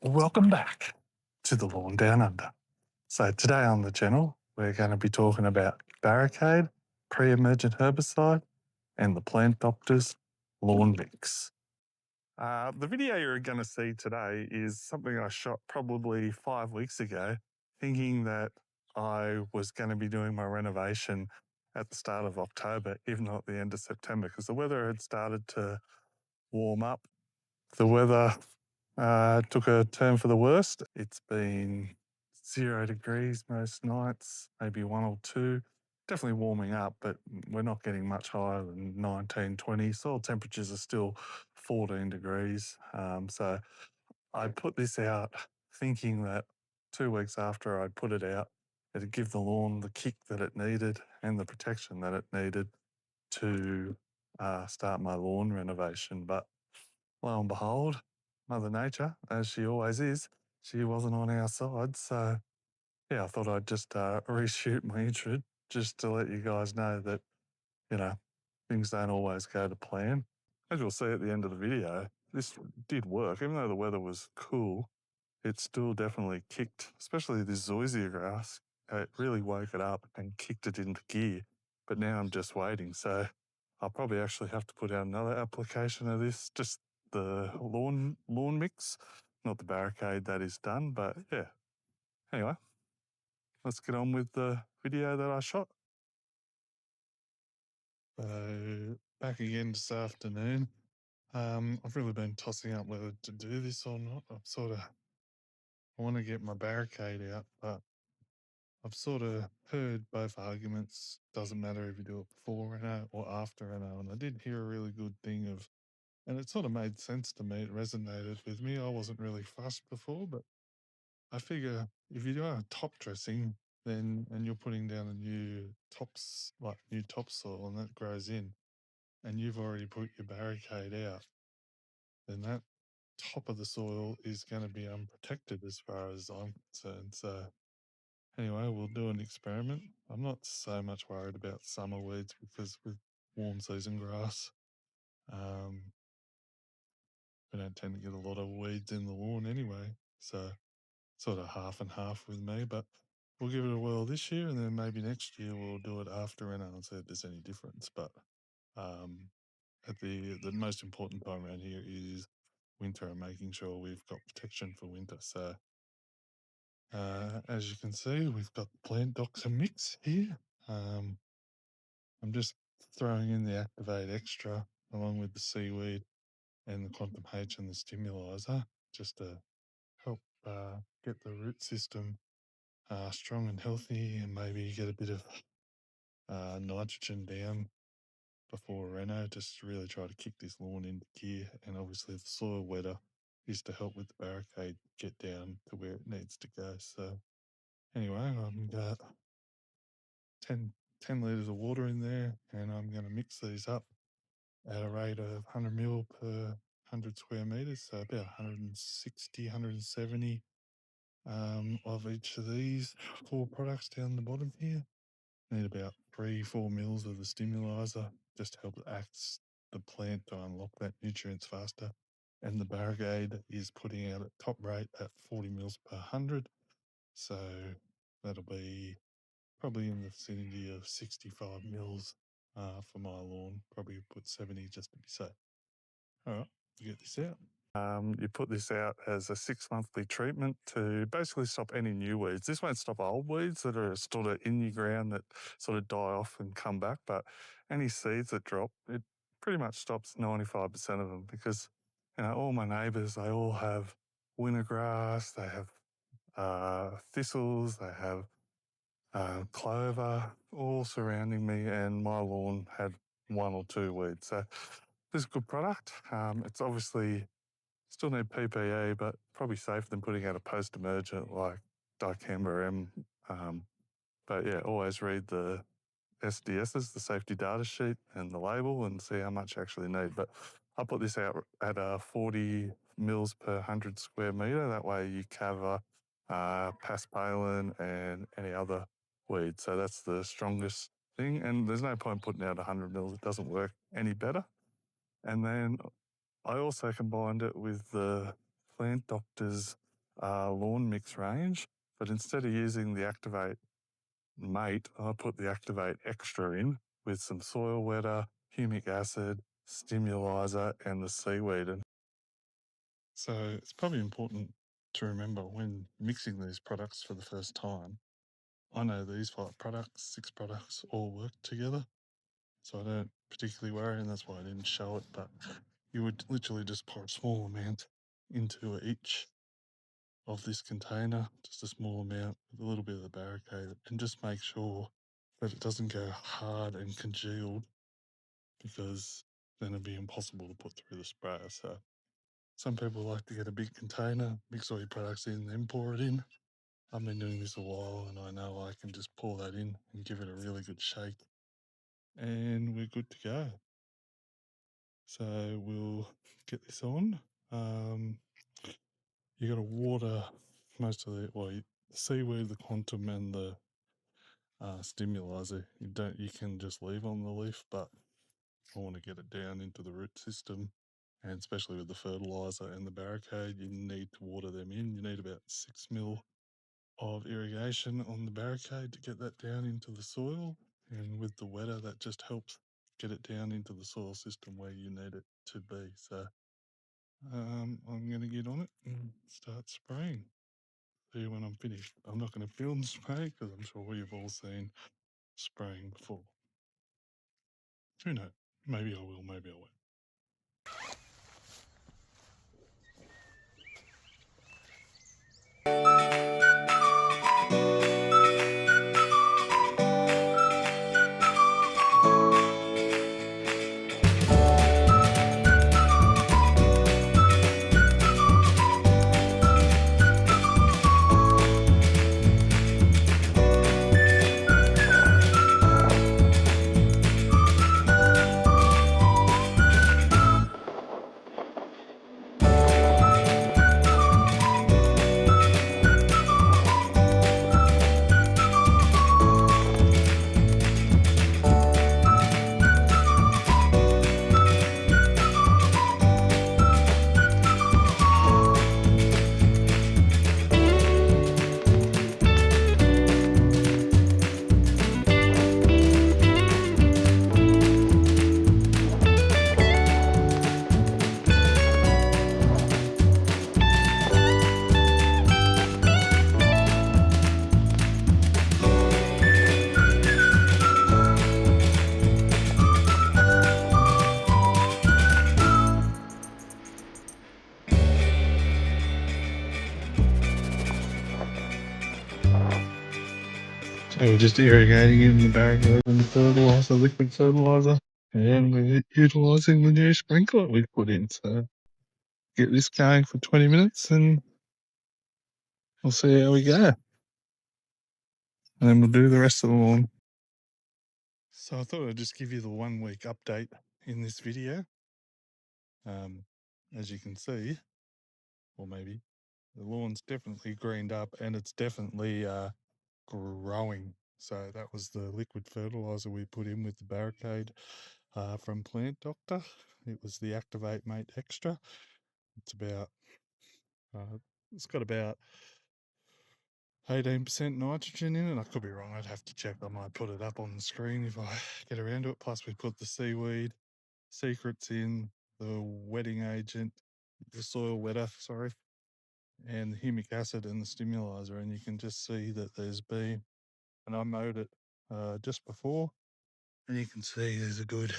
Welcome back to the Lawn Down Under. So today on the channel, we're going to be talking about Barricade, pre-emergent herbicide, and the Plant Doctor's Lawn Mix. The video you're going to see today is something I shot probably 5 weeks ago, thinking that I was going to be doing my renovation at the start of October, if not the end of September, because the weather had started to warm up. The weather took a turn for the worst. It's been 0 degrees most nights, maybe 1 or 2. Definitely warming up, but we're not getting much higher than 19, 20. Soil temperatures are still 14 degrees. So I put this out thinking that 2 weeks after I put it out, it'd give the lawn the kick that it needed and the protection that it needed to start my lawn renovation. But lo and behold, Mother Nature, as she always is, she wasn't on our side. So, yeah, I thought I'd just reshoot my intro just to let you guys know that, you know, things don't always go to plan. As you'll see at the end of the video, this did work. Even though the weather was cool, it still definitely kicked, especially this zoysia grass. It really woke it up and kicked it into gear. But now I'm just waiting. So I'll probably actually have to put out another application of this, just the lawn mix, not the Barricade that is done. But yeah, anyway, let's get on with the video that I shot. So back again this afternoon. I've really been tossing up whether to do this or not. I want to get my Barricade out, but I've sort of heard both arguments. Doesn't matter if you do it before Renault or after Renault. And I did hear a really good thing of, and it sort of made sense to me. It resonated with me. I wasn't really fussed before, but I figure if you do a top dressing, then, and you're putting down a new new topsoil and that grows in, and you've already put your Barricade out, then that top of the soil is going to be unprotected as far as I'm concerned. So anyway, we'll do an experiment. I'm not so much worried about summer weeds because with warm season grass, um, we don't tend to get a lot of weeds in the lawn anyway. So sort of half and half with me, but we'll give it a whirl this year and then maybe next year we'll do it after and I'll see if there's any difference. But at the most important time around here is winter and making sure we've got protection for winter. So as you can see, we've got the plant doctor mix here. I'm just throwing in the Activate Extra along with the seaweed and the Quantum H and the Stimulizer just to help get the root system strong and healthy and maybe get a bit of nitrogen down before Reno, just to really try to kick this lawn into gear. And obviously the soil wetter is to help with the Barricade get down to where it needs to go. So anyway, I've got 10 litres of water in there and I'm going to mix these up at a rate of 100 mil per 100 square metres, so about 160, 170 of each of these 4 products down the bottom here. Need about 3-4 mils of the Stimulizer just to help act the plant to unlock that nutrients faster. And the Barricade is putting out at top rate at 40 mils per 100. So that'll be probably in the vicinity of 65 mils for my lawn. Probably put 70 just to be safe. All right, get this out. You put this out as a 6-monthly treatment to basically stop any new weeds. This won't stop old weeds that are sort of in your ground that sort of die off and come back, but any seeds that drop, it pretty much stops 95% of them because, all my neighbours, they all have winter grass, they have thistles, they have clover, all surrounding me, and my lawn had 1 or 2 weeds. So this is a good product. It's obviously still need PPE, but probably safer than putting out a post-emergent like dicamba M. But yeah, always read the SDSs, the safety data sheet, and the label, and see how much you actually need. But I put this out at 40 mils per 100 square metre. That way you cover paspalin and any other weed. So that's the strongest thing. And there's no point putting out 100 mils. It doesn't work any better. And then I also combined it with the Plant Doctor's lawn mix range, but instead of using the Activate Mate, I put the Activate Extra in with some soil wetter, humic acid, Stimulizer, and the seaweed. And so it's probably important to remember when mixing these products for the first time. I know these 5 products, 6 products all work together, so I don't particularly worry, and that's why I didn't show it, but you would literally just pour a small amount into each of this container, just a small amount with a little bit of the Barricade, and just make sure that it doesn't go hard and congealed, because then it'd be impossible to put through the sprayer. So some people like to get a big container, mix all your products in, then pour it in. I've been doing this a while and I know I can just pour that in and give it a really good shake and we're good to go. So we'll get this on. You got to water most of the seaweed, the quantum, and the Stimulizer. You can just leave on the leaf, but I want to get it down into the root system, and especially with the fertilizer and the Barricade, you need to water them in. You need about 6 mil of irrigation on the Barricade to get that down into the soil, and with the wetter, that just helps get it down into the soil system where you need it to be. So I'm going to get on it and start spraying. See you when I'm finished. I'm not going to film spray because I'm sure you've all seen spraying before. Who knows? Maybe I will, maybe I won't. So we're just irrigating in the Barricade and the fertilizer, liquid fertilizer, and we're utilising the new sprinkler we've put in. So get this going for 20 minutes and we'll see how we go. And then we'll do the rest of the lawn. So I thought I'd just give you the 1 week update in this video. As you can see, or maybe, the lawn's definitely greened up and it's definitely growing. So that was the liquid fertilizer we put in with the Barricade from Plant Doctor. It was the Activate Mate Extra. It's about, it's got about 18% nitrogen in it. I could be wrong. I'd have to check. I might put it up on the screen if I get around to it. Plus we put the Seaweed Secrets in, the wetting agent, the soil wetter, sorry, and the humic acid and the Stimulizer. And you can just see that there's been, and I mowed it just before, and you can see there's a good,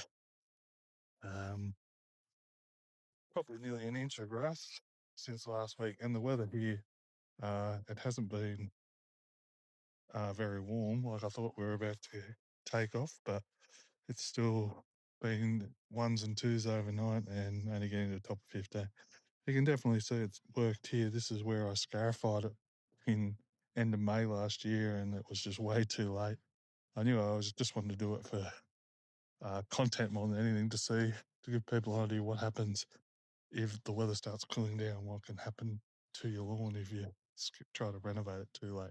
probably nearly an inch of grass since last week. And the weather here, it hasn't been very warm like I thought we were about to take off, but it's still been 1s and 2s overnight and only getting to the top of 50. You can definitely see it's worked here. This is where I scarified it in end of May last year, and it was just way too late. I knew I was just wanting to do it for content more than anything, to give people an idea what happens if the weather starts cooling down, what can happen to your lawn if you try to renovate it too late.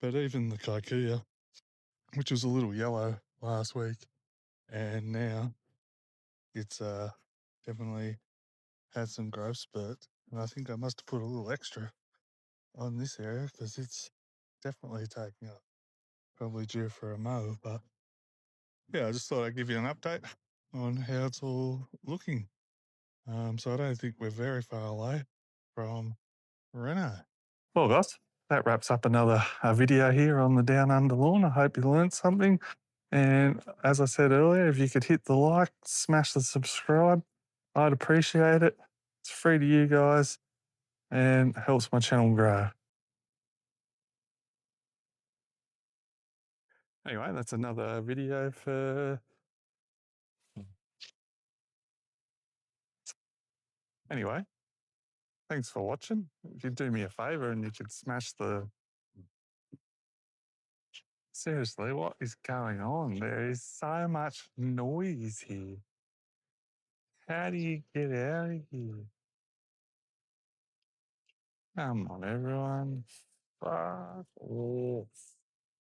But even the kikuya, which was a little yellow last week, and now it's definitely had some growth spurts, and I think I must have put a little extra on this area because it's definitely taking up. Probably due for a mow, but yeah, I just thought I'd give you an update on how it's all looking. So I don't think we're very far away from Reno. Well, guys, that wraps up another video here on the Down Under Lawn. I hope you learned something. And as I said earlier, if you could hit the like, smash the subscribe, I'd appreciate it. It's free to you guys and helps my channel grow. Anyway, that's another video for... Anyway, thanks for watching. If you'd do me a favour and you could smash the... Seriously, what is going on? There is so much noise here. How do you get out of here? Come on, everyone. Fuck off.